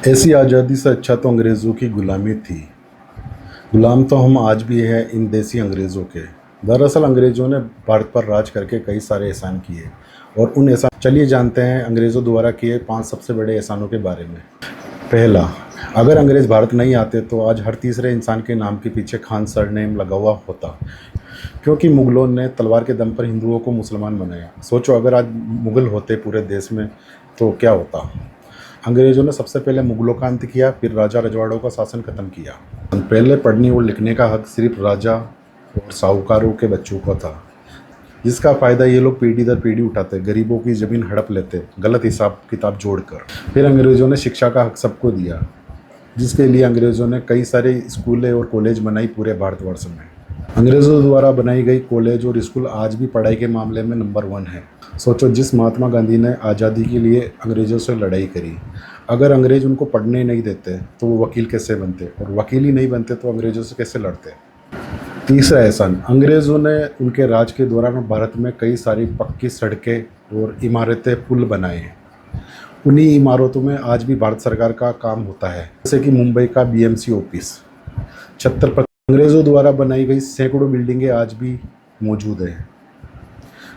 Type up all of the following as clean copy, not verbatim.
ऐसी आज़ादी से अच्छा तो अंग्रेज़ों की ग़ुलामी थी। ग़ुलाम तो हम आज भी हैं इन देसी अंग्रेज़ों के। दरअसल अंग्रेज़ों ने भारत पर राज करके कई सारे एहसान किए और उन एहसान चलिए जानते हैं अंग्रेज़ों द्वारा किए 5 सबसे बड़े एहसानों के बारे में। पहला, अगर अंग्रेज़ भारत नहीं आते तो आज हर तीसरे इंसान के नाम के पीछे खान सरनेम लगा हुआ होता, क्योंकि मुग़लों ने तलवार के दम पर हिंदुओं को मुसलमान बनाया। सोचो अगर आज मुग़ल होते पूरे देश में तो क्या होता। अंग्रेज़ों ने सबसे पहले मुग़लों का अंत किया, फिर राजा रजवाड़ों का शासन खत्म किया। पहले पढ़ने और लिखने का हक सिर्फ राजा और साहूकारों के बच्चों को था, जिसका फ़ायदा ये लोग पीढ़ी दर पीढ़ी उठाते, गरीबों की ज़मीन हड़प लेते, गलत हिसाब किताब जोड़कर। फिर अंग्रेज़ों ने शिक्षा का हक सबको दिया, जिसके लिए अंग्रेज़ों ने कई सारे स्कूलें और कॉलेज बनाई पूरे भारतवर्ष में। अंग्रेज़ों द्वारा बनाई गई कॉलेज और स्कूल आज भी पढ़ाई के मामले में नंबर 1 है। सोचो जिस महात्मा गांधी ने आज़ादी के लिए अंग्रेज़ों से लड़ाई करी, अगर अंग्रेज़ उनको पढ़ने नहीं देते तो वो वकील कैसे बनते, और वकील ही नहीं बनते तो अंग्रेज़ों से कैसे लड़ते। तीसरा एहसान, अंग्रेज़ों ने उनके राज के दौरान भारत में कई सारी पक्की सड़कें और इमारतें पुल बनाए। उन्हीं इमारतों में आज भी भारत सरकार का काम होता है, जैसे कि मुंबई का बीएमसी ऑफिस। छत्रपति अंग्रेज़ों द्वारा बनाई गई सैकड़ों बिल्डिंगें आज भी मौजूद हैं,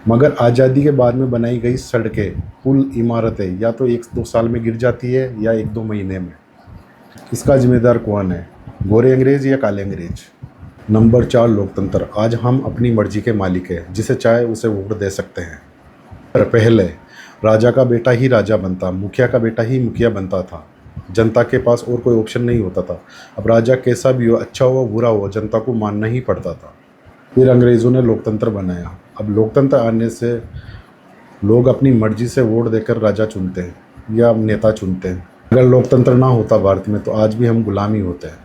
मगर आज़ादी के बाद में बनाई गई सड़कें, पुल, इमारतें या तो 1-2 साल में गिर जाती है या 1-2 महीने में। इसका जिम्मेदार कौन है, गोरे अंग्रेज़ या काले अंग्रेज़। नंबर 4, लोकतंत्र। आज हम अपनी मर्जी के मालिक हैं, जिसे चाहे उसे वोट दे सकते हैं। पर पहले राजा का बेटा ही राजा बनता, मुखिया का बेटा ही मुखिया बनता था, जनता के पास और कोई ऑप्शन नहीं होता था। अब राजा कैसा भी हो, अच्छा हो बुरा हो, जनता को मानना ही पड़ता था। फिर अंग्रेज़ों ने लोकतंत्र बनाया। अब लोकतंत्र आने से लोग अपनी मर्जी से वोट देकर राजा चुनते हैं या नेता चुनते हैं। अगर लोकतंत्र ना होता भारत में तो आज भी हम गुलामी होते हैं।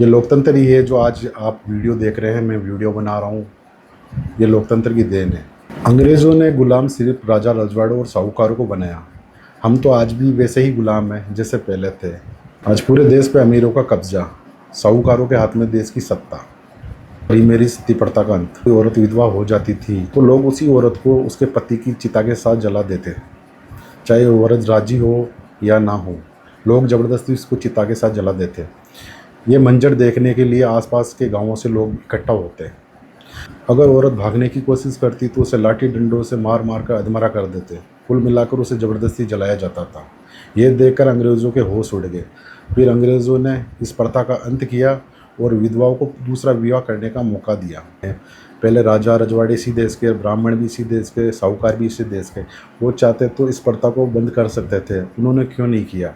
ये लोकतंत्र ही है जो आज आप वीडियो देख रहे हैं, मैं वीडियो बना रहा हूँ, ये लोकतंत्र की देन है। अंग्रेज़ों ने गुलाम सिर्फ राजा रजवाड़ों और साहूकारों को बनाया। हम तो आज भी वैसे ही गुलाम हैं जैसे पहले थे। आज पूरे देश पे अमीरों का कब्जा, साहूकारों के हाथ में देश की सत्ता। और मेरी सती प्रथा का अंत। कोई औरत विधवा हो जाती थी तो लोग उसी औरत को उसके पति की चिता के साथ जला देते, चाहे औरत राजी हो या ना हो, लोग ज़बरदस्ती उसको चिता के साथ जला देते। ये मंजर देखने के लिए आसपास के गांवों से लोग इकट्ठा होते। अगर औरत भागने की कोशिश करती तो उसे लाठी डंडों से मार मार कर अधमरा कर देते, कुल मिलाकर उसे ज़बरदस्ती जलाया जाता था। ये देखकर अंग्रेज़ों के होश उड़ गए। फिर अंग्रेज़ों ने इस प्रथा का अंत किया और विधवाओं को दूसरा विवाह करने का मौका दिया। पहले राजा रजवाड़े इसी देश के, ब्राह्मण भी इसी देश के, साहूकार भी इसी देश के। वो चाहते तो इस प्रथा को बंद कर सकते थे, उन्होंने क्यों नहीं किया।